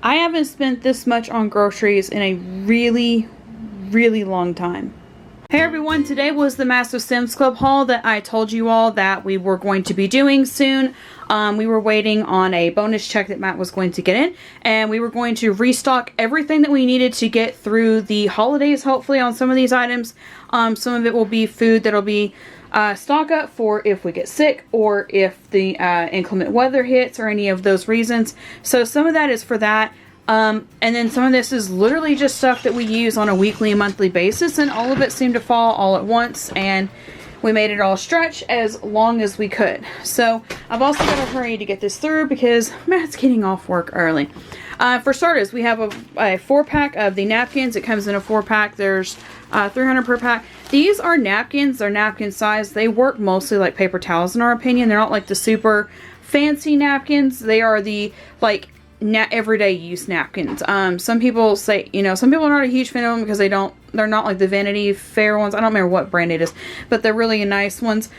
I haven't spent this much on groceries in a really, really long time. Hey everyone, today was the Massive Sims Club haul that I told you all that we were going to be doing soon. We were waiting on a bonus check that Matt was going to get in, and we were going to restock everything that we needed to get through the holidays, hopefully, on some of these items. Some of it will be food that'll be stock up for if we get sick or if the inclement weather hits or any of those reasons. So some of that is for that. And then some of this is literally just stuff that we use on a weekly and monthly basis, and all of it seemed to fall all at once, and we made it all stretch as long as we could. So I've also got to hurry to get this through because Matt's getting off work early. For starters, we have a 4-pack of the napkins. It comes in a 4-pack. There's 300 per pack. These are napkins. They're napkin size. They work mostly like paper towels in our opinion. They're not like the super fancy napkins. They are the like everyday use napkins. Some people say, some people are not a huge fan of them because they're not like the Vanity Fair ones. I don't remember what brand it is, but they're really nice ones.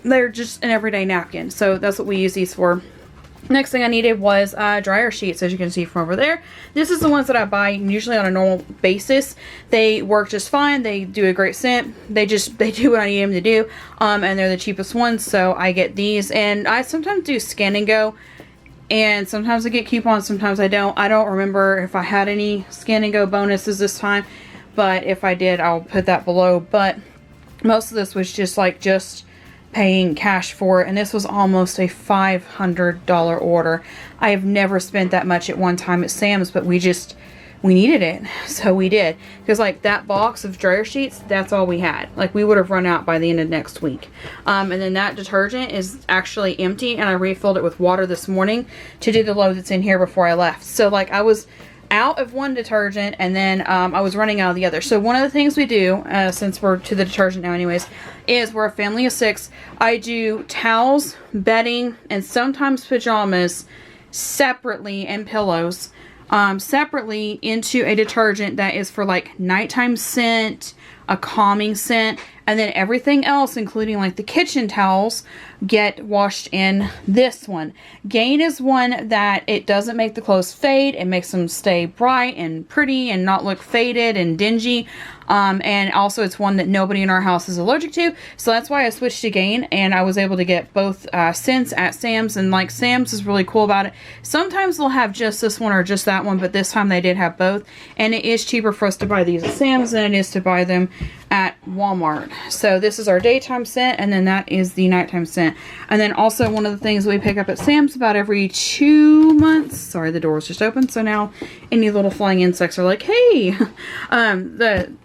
They're just an everyday napkin, so that's what we use these for. Next thing I needed was dryer sheets, as you can see from over there. This is the ones that I buy usually on a normal basis. They work just fine. They do a great scent. They do what I need them to do, and they're the cheapest ones, so I get these. And I sometimes do Scan and Go, and sometimes I get coupons, sometimes I don't. I don't remember if I had any Scan and Go bonuses this time, but if I did, I'll put that below. But most of this was just paying cash for it, and this was almost a $500 order. I have never spent that much at one time at Sam's, but we needed it, so we did. Because like that box of dryer sheets, that's all we had. Like we would have run out by the end of next week. And then that detergent is actually empty, and I refilled it with water this morning to do the load that's in here before I left. So like I was out of one detergent, and then I was running out of the other. So one of the things we do, since we're to the detergent now anyways, is we're a family of 6. I do towels, bedding, and sometimes pajamas separately, and pillows separately into a detergent that is for like nighttime scent, a calming scent, and then everything else, including like the kitchen towels, get washed in this one. Gain is one that it doesn't make the clothes fade. It makes them stay bright and pretty and not look faded and dingy. And also it's one that nobody in our house is allergic to. So that's why I switched to Gain, and I was able to get both scents at Sam's. And like Sam's is really cool about it. Sometimes they'll have just this one or just that one, but this time they did have both. And it is cheaper for us to buy these at Sam's than it is to buy them at Walmart. So this is our daytime scent, and then that is the nighttime scent. And then also one of the things we pick up at Sam's about every 2 months. Sorry, the door was just open, so now any little flying insects are like, hey.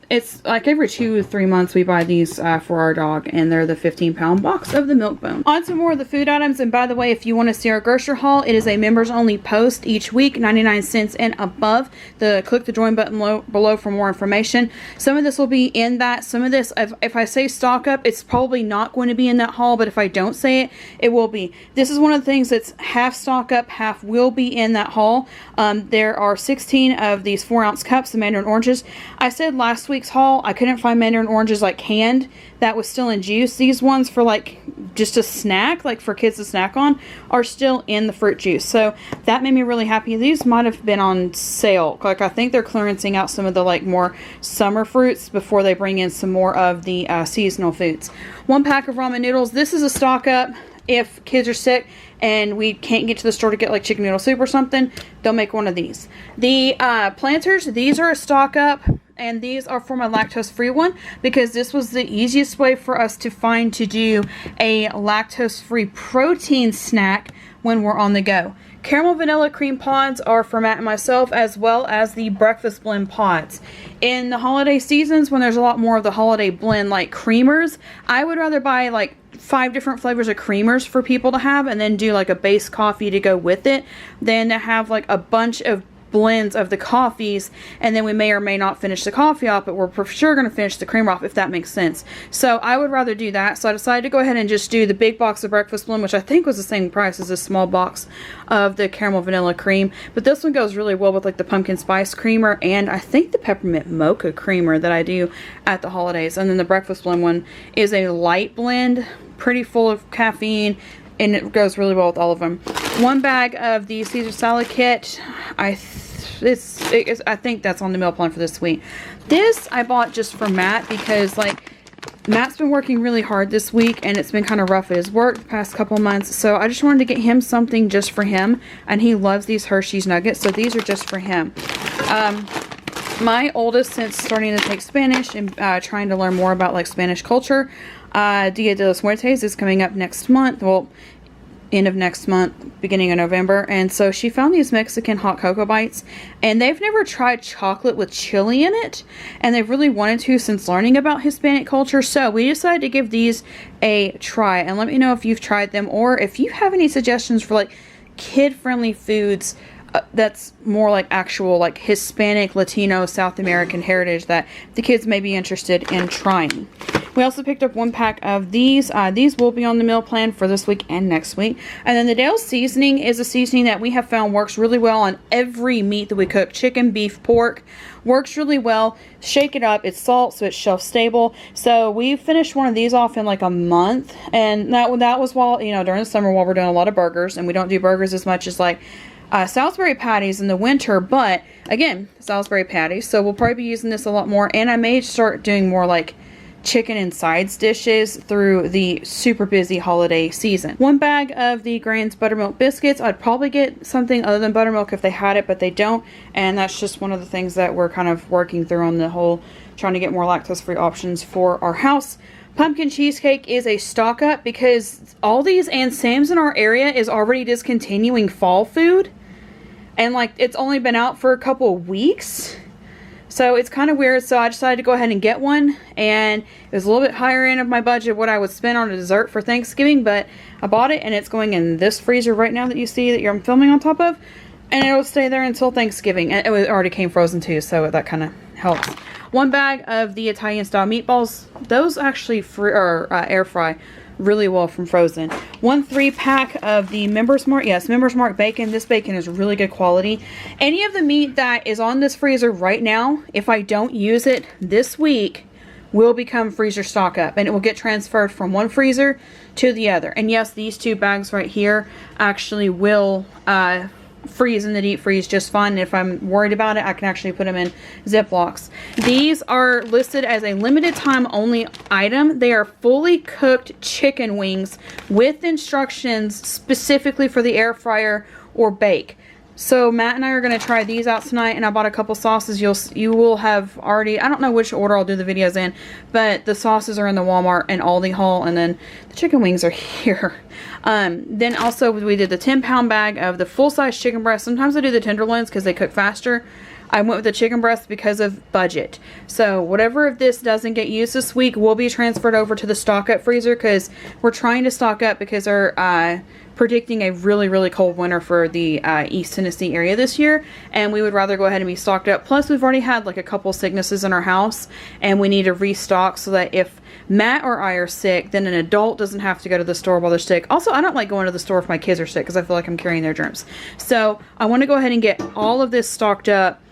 It's like every 2 or 3 months we buy these for our dog, and they're the 15-pound box of the milk bone. On to more of the food items, and by the way, if you want to see our grocery haul, it is a members only post each week, 99 cents and above. Click the join button below for more information. Some of this will be in that. Some of this, if I say stock up, it's probably not going to be in that haul, but if I don't say it, it will be. This is one of the things that's half stock up, half will be in that haul. There are 16 of these 4-ounce cups of mandarin oranges. I said last week's haul I couldn't find mandarin oranges like canned that was still in juice. These ones for like just a snack, like for kids to snack on, are still in the fruit juice, so that made me really happy. These might have been on sale. Like I think they're clearancing out some of the like more summer fruits before they bring in some more of the seasonal foods. 1 pack of ramen noodles. This is a stock up. If kids are sick and we can't get to the store to get like chicken noodle soup or something, they'll make one of these. The planters, these are a stock up, and these are for my lactose free one because this was the easiest way for us to find to do a lactose free protein snack when we're on the go. Caramel vanilla cream pods are for Matt and myself, as well as the breakfast blend pods. In the holiday seasons, when there's a lot more of the holiday blend like creamers, I would rather buy like 5 different flavors of creamers for people to have and then do like a base coffee to go with it than to have like a bunch of blends of the coffees, and then we may or may not finish the coffee off, but we're for sure going to finish the creamer off, if that makes sense. So I would rather do that. So I decided to go ahead and just do the big box of breakfast blend, which I think was the same price as this small box of the caramel vanilla cream. But this one goes really well with like the pumpkin spice creamer and I think the peppermint mocha creamer that I do at the holidays. And then the breakfast blend one is a light blend, pretty full of caffeine, and it goes really well with all of them. 1 bag of the Caesar salad kit. I think that's on the meal plan for this week. This I bought just for Matt because like Matt's been working really hard this week and it's been kind of rough at his work the past couple months. So I just wanted to get him something just for him, and he loves these Hershey's nuggets, so these are just for him. My oldest, since starting to take Spanish and trying to learn more about like Spanish culture, Dia de los Muertos is coming up next month. Well, end of next month, beginning of November, and so she found these Mexican hot cocoa bites, and they've never tried chocolate with chili in it, and they've really wanted to since learning about Hispanic culture. So we decided to give these a try, and let me know if you've tried them or if you have any suggestions for like kid-friendly foods that's more like actual like Hispanic, Latino, South American heritage that the kids may be interested in trying. We also picked up 1 pack of these. These will be on the meal plan for this week and next week. And then the Dale's seasoning is a seasoning that we have found works really well on every meat that we cook. Chicken, beef, pork. Works really well. Shake it up. It's salt, so it's shelf stable. So we finished one of these off in like a month. And that was while, you know, during the summer while we're doing a lot of burgers. And we don't do burgers as much as like Salisbury patties in the winter, but again, Salisbury patties, so we'll probably be using this a lot more, and I may start doing more like chicken and sides dishes through the super busy holiday season. 1 bag of the Grains buttermilk biscuits. I'd probably get something other than buttermilk if they had it, but they don't, and that's just one of the things that we're kind of working through on the whole trying to get more lactose-free options for our house. Pumpkin cheesecake is a stock up because Aldi's and Sam's in our area is already discontinuing fall food. And like it's only been out for a couple of weeks. So it's kind of weird. So I decided to go ahead and get one. And it was a little bit higher end of my budget what I would spend on a dessert for Thanksgiving. But I bought it and it's going in this freezer right now that you see that I'm filming on top of. And it'll stay there until Thanksgiving. And it already came frozen too, so that kind of helps. 1 bag of the Italian style meatballs. Those actually air fry really well from frozen. 1 3-pack of the Members Mark. Yes, Members Mark bacon. This bacon is really good quality. Any of the meat that is on this freezer right now, if I don't use it this week, will become freezer stock up, and it will get transferred from one freezer to the other. And yes, these 2 bags right here actually will freeze in the deep freeze just fine. If I'm worried about it, I can actually put them in Ziplocs. These are listed as a limited time only item. They are fully cooked chicken wings with instructions specifically for the air fryer or bake. So Matt and I are going to try these out tonight, and I bought a couple sauces. You will have already, I don't know which order I'll do the videos in, but the sauces are in the Walmart and Aldi haul, and then the chicken wings are here. Then also we did the 10-pound bag of the full-size chicken breast. Sometimes I do the tenderloins because they cook faster. I went with the chicken breast because of budget. So whatever of this doesn't get used this week will be transferred over to the stock up freezer, because we're trying to stock up because they're predicting a really, really cold winter for the East Tennessee area this year, and we would rather go ahead and be stocked up. Plus, we've already had like a couple sicknesses in our house, and we need to restock so that if Matt or I are sick, then an adult doesn't have to go to the store while they're sick. Also, I don't like going to the store if my kids are sick because I feel like I'm carrying their germs. So I want to go ahead and get all of this stocked up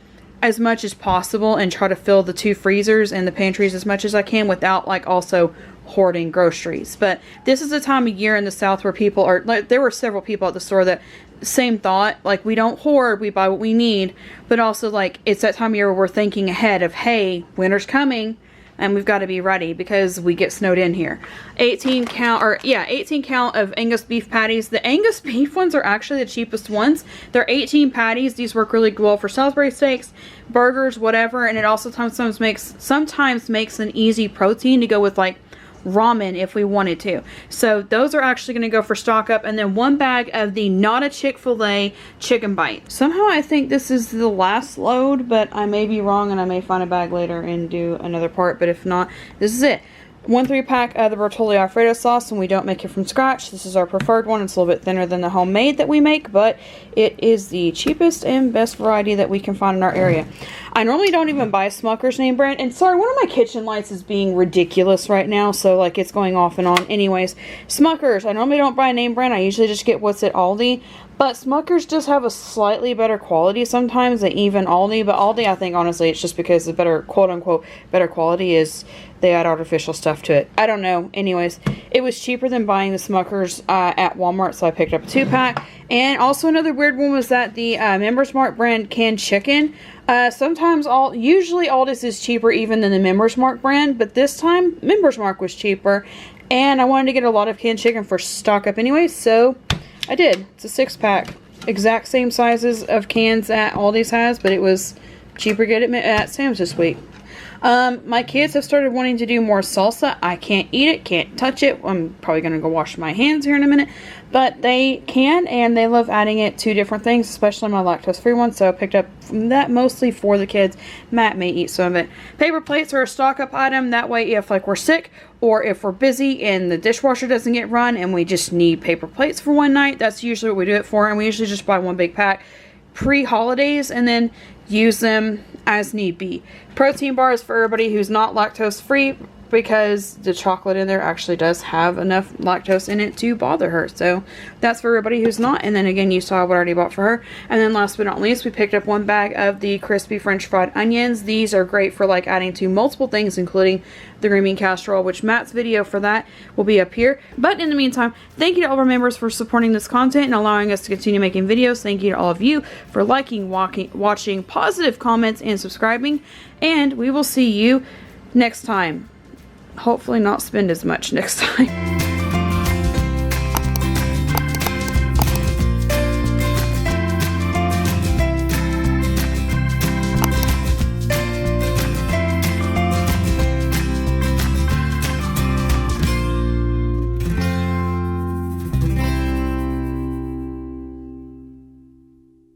as much as possible and try to fill the 2 freezers and the pantries as much as I can without like also hoarding groceries. But this is a time of year in the South where people are like, there were several people at the store that same thought, like we don't hoard, we buy what we need, but also like it's that time of year where we're thinking ahead of, hey, winter's coming and we've got to be ready because we get snowed in here. 18 count of Angus beef patties. The Angus beef ones are actually the cheapest ones. They're 18 patties. These work really well for Salisbury steaks, burgers, whatever, and it also sometimes makes an easy protein to go with like ramen if we wanted to. So those are actually going to go for stock up. And then 1 bag of the Not a Chick-fil-A chicken bite. Somehow I think this is the last load, but I may be wrong and I may find a bag later and do another part, but if not, this is it. 1 3-pack of the Bertolli Alfredo sauce, and we don't make it from scratch. This is our preferred one. It's a little bit thinner than the homemade that we make, but it is the cheapest and best variety that we can find in our area. I normally don't even buy Smucker's name brand, and sorry, one of my kitchen lights is being ridiculous right now, so like it's going off and on. Anyways, Smucker's, I normally don't buy a name brand. I usually just get what's at Aldi, But Smucker's just have a slightly better quality sometimes than even Aldi. But Aldi, I think, honestly, it's just because the better, quote-unquote, better quality is they add artificial stuff to it. I don't know. Anyways, it was cheaper than buying the Smucker's at Walmart, so I picked up a 2-pack. And also another weird one was that the Members Mark brand canned chicken. Usually Aldi's is cheaper even than the Members Mark brand, but this time Members Mark was cheaper. And I wanted to get a lot of canned chicken for stock up anyway, so I did. It's a 6-pack. Exact same sizes of cans that Aldi's has, but it was cheaper to get it at Sam's this week. My kids have started wanting to do more salsa. I can't eat it, can't touch it. I'm probably going to go wash my hands here in a minute. But they can, and they love adding it to different things, especially my lactose-free one. So I picked up that mostly for the kids. Matt may eat some of it. Paper plates are a stock-up item. That way, if like we're sick or if we're busy and the dishwasher doesn't get run and we just need paper plates for one night, that's usually what we do it for. And we usually just buy one big pack pre-holidays and then use them as need be. Protein bars for everybody who's not lactose free, because the chocolate in there actually does have enough lactose in it to bother her. So that's for everybody who's not. And then again, you saw what I already bought for her. And then last but not least, we picked up 1 bag of the crispy French fried onions. These are great for like adding to multiple things, including the green bean casserole, which Matt's video for that will be up here. But in the meantime, thank you to all of our members for supporting this content and allowing us to continue making videos. Thank you to all of you for liking, watching, positive comments, and subscribing. And we will see you next time. Hopefully not spend as much next time.